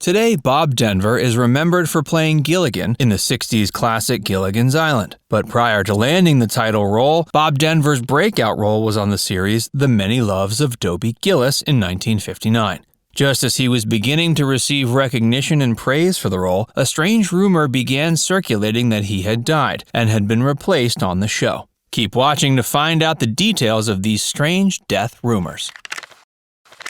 Today, Bob Denver is remembered for playing Gilligan in the 60s classic Gilligan's Island. But prior to landing the title role, Bob Denver's breakout role was on the series The Many Loves of Dobie Gillis in 1959. Just as he was beginning to receive recognition and praise for the role, a strange rumor began circulating that he had died and had been replaced on the show. Keep watching to find out the details of these strange death rumors.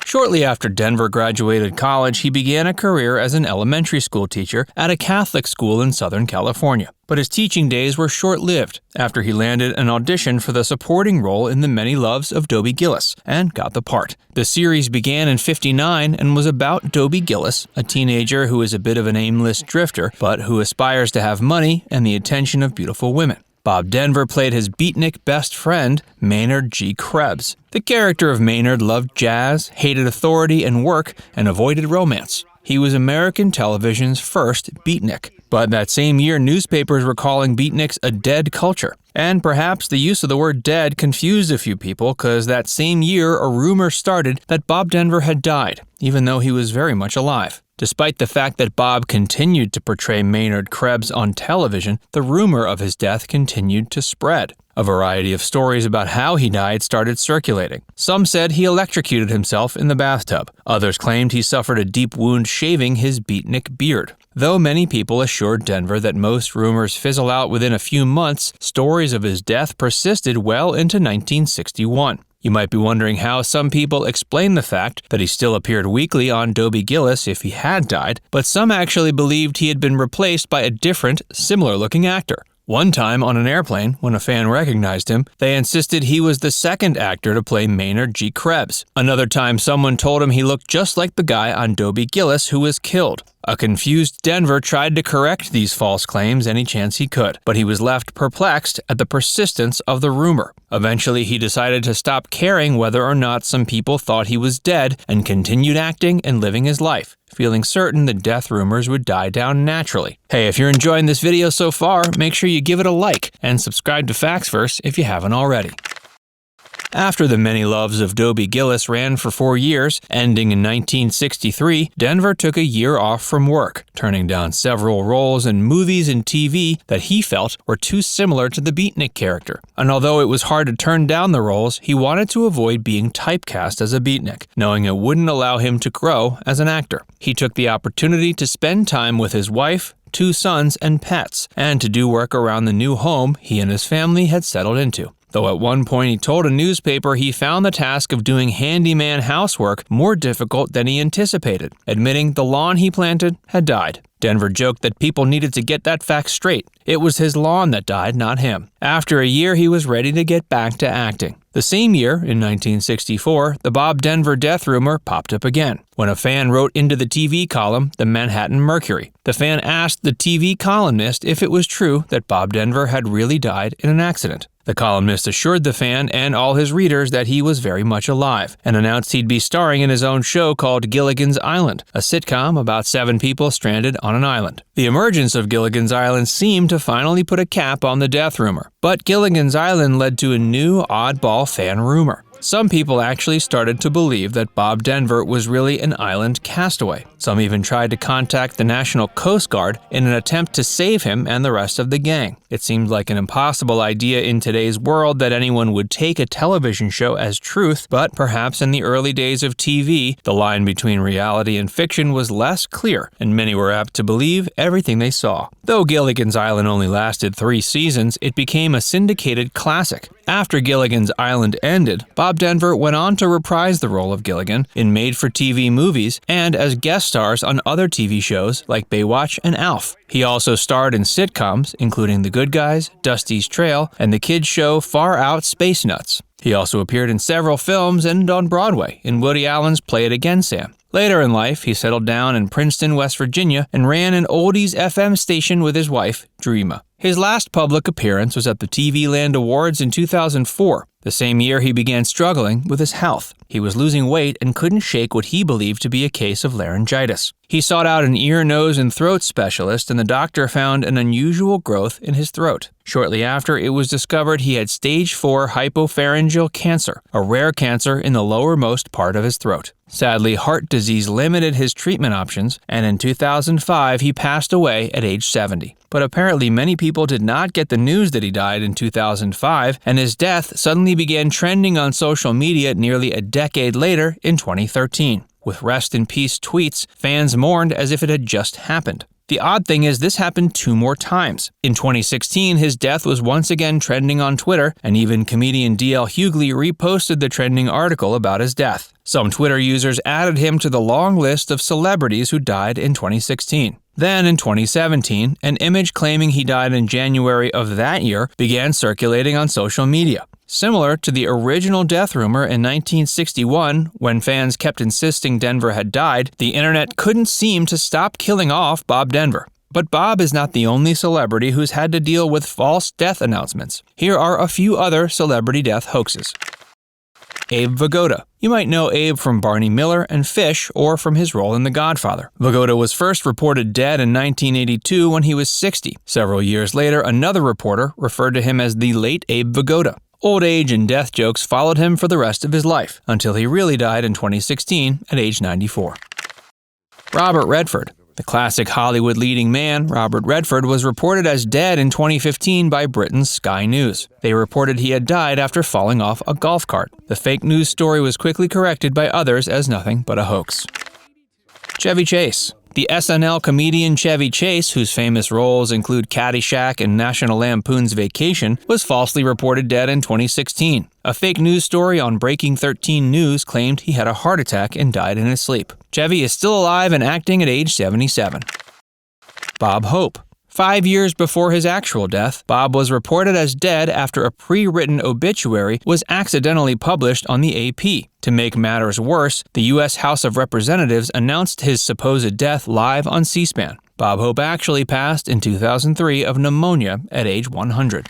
Shortly after Denver graduated college, he began a career as an elementary school teacher at a Catholic school in Southern California. But his teaching days were short-lived after he landed an audition for the supporting role in The Many Loves of Dobie Gillis and got the part. The series began in '59 and was about Dobie Gillis, a teenager who is a bit of an aimless drifter, but who aspires to have money and the attention of beautiful women. Bob Denver played his beatnik best friend, Maynard G. Krebs. The character of Maynard loved jazz, hated authority and work, and avoided romance. He was American television's first beatnik. But that same year, newspapers were calling beatniks a dead culture. And perhaps the use of the word dead confused a few people because that same year a rumor started that Bob Denver had died, even though he was very much alive. Despite the fact that Bob continued to portray Maynard Krebs on television, the rumor of his death continued to spread. A variety of stories about how he died started circulating. Some said he electrocuted himself in the bathtub. Others claimed he suffered a deep wound shaving his beatnik beard. Though many people assured Denver that most rumors fizzle out within a few months, stories of his death persisted well into 1961. You might be wondering how some people explain the fact that he still appeared weekly on Dobie Gillis if he had died, but some actually believed he had been replaced by a different, similar-looking actor. One time on an airplane, when a fan recognized him, they insisted he was the second actor to play Maynard G. Krebs. Another time, someone told him he looked just like the guy on Dobie Gillis who was killed. A confused Denver tried to correct these false claims any chance he could, but he was left perplexed at the persistence of the rumor. Eventually, he decided to stop caring whether or not some people thought he was dead and continued acting and living his life, feeling certain the death rumors would die down naturally. Hey, if you're enjoying this video so far, make sure you give it a like and subscribe to Factsverse if you haven't already. After The Many Loves of Dobie Gillis ran for 4 years, ending in 1963, Denver took a year off from work, turning down several roles in movies and TV that he felt were too similar to the beatnik character. And although it was hard to turn down the roles, he wanted to avoid being typecast as a beatnik, knowing it wouldn't allow him to grow as an actor. He took the opportunity to spend time with his wife, 2 sons, and pets, and to do work around the new home he and his family had settled into. Though at one point he told a newspaper he found the task of doing handyman housework more difficult than he anticipated, admitting the lawn he planted had died. Denver joked that people needed to get that fact straight. It was his lawn that died, not him. After a year, he was ready to get back to acting. The same year, in 1964, the Bob Denver death rumor popped up again, when a fan wrote into the TV column, the Manhattan Mercury. The fan asked the TV columnist if it was true that Bob Denver had really died in an accident. The columnist assured the fan and all his readers that he was very much alive, and announced he'd be starring in his own show called Gilligan's Island, a sitcom about 7 people stranded on an island. The emergence of Gilligan's Island seemed to finally put a cap on the death rumor, but Gilligan's Island led to a new oddball fan rumor. Some people actually started to believe that Bob Denver was really an island castaway. Some even tried to contact the National Coast Guard in an attempt to save him and the rest of the gang. It seemed like an impossible idea in today's world that anyone would take a television show as truth, but perhaps in the early days of TV, the line between reality and fiction was less clear, and many were apt to believe everything they saw. Though Gilligan's Island only lasted 3 seasons, it became a syndicated classic. After Gilligan's Island ended, Bob Denver went on to reprise the role of Gilligan in made-for-TV movies and as guest stars on other TV shows like Baywatch and Alf. He also starred in sitcoms, including The Good Guys, Dusty's Trail, and the kids' show Far Out Space Nuts. He also appeared in several films and on Broadway in Woody Allen's Play It Again, Sam. Later in life, he settled down in Princeton, West Virginia, and ran an oldies FM station with his wife, Dreama. His last public appearance was at the TV Land Awards in 2004. The same year, he began struggling with his health. He was losing weight and couldn't shake what he believed to be a case of laryngitis. He sought out an ear, nose, and throat specialist, and the doctor found an unusual growth in his throat. Shortly after, it was discovered he had stage 4 hypopharyngeal cancer, a rare cancer in the lowermost part of his throat. Sadly, heart disease limited his treatment options, and in 2005, he passed away at age 70. But apparently, many people did not get the news that he died in 2005, and his death suddenly began trending on social media nearly a decade later in 2013. With rest in peace tweets, fans mourned as if it had just happened. The odd thing is this happened 2 more times. In 2016, his death was once again trending on Twitter, and even comedian D.L. Hughley reposted the trending article about his death. Some Twitter users added him to the long list of celebrities who died in 2016. Then, in 2017, an image claiming he died in January of that year began circulating on social media. Similar to the original death rumor in 1961, when fans kept insisting Denver had died, the internet couldn't seem to stop killing off Bob Denver. But Bob is not the only celebrity who's had to deal with false death announcements. Here are a few other celebrity death hoaxes. Abe Vigoda. You might know Abe from Barney Miller and Fish, or from his role in The Godfather. Vigoda was first reported dead in 1982 when he was 60. Several years later, another reporter referred to him as the late Abe Vigoda. Old age and death jokes followed him for the rest of his life, until he really died in 2016 at age 94. Robert Redford. The classic Hollywood leading man, Robert Redford, was reported as dead in 2015 by Britain's Sky News. They reported he had died after falling off a golf cart. The fake news story was quickly corrected by others as nothing but a hoax. Chevy Chase. The SNL comedian Chevy Chase, whose famous roles include Caddyshack and National Lampoon's Vacation, was falsely reported dead in 2016. A fake news story on Breaking 13 News claimed he had a heart attack and died in his sleep. Chevy is still alive and acting at age 77. Bob Hope. 5 years before his actual death, Bob was reported as dead after a pre-written obituary was accidentally published on the AP. To make matters worse, the U.S. House of Representatives announced his supposed death live on C-SPAN. Bob Hope actually passed in 2003 of pneumonia at age 100.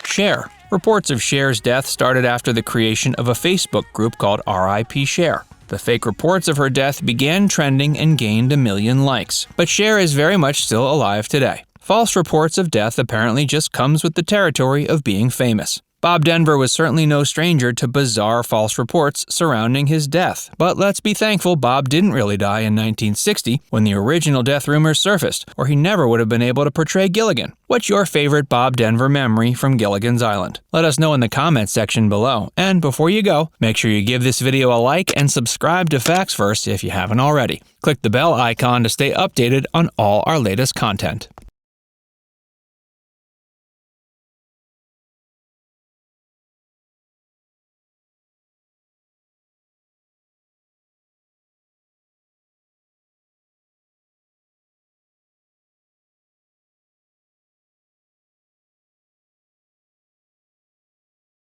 Cher. Reports of Cher's death started after the creation of a Facebook group called RIP Cher. The fake reports of her death began trending and gained 1 million likes. But Cher is very much still alive today. False reports of death apparently just comes with the territory of being famous. Bob Denver was certainly no stranger to bizarre false reports surrounding his death. But let's be thankful Bob didn't really die in 1960 when the original death rumors surfaced, or he never would have been able to portray Gilligan. What's your favorite Bob Denver memory from Gilligan's Island? Let us know in the comments section below. And before you go, make sure you give this video a like and subscribe to Facts First if you haven't already. Click the bell icon to stay updated on all our latest content.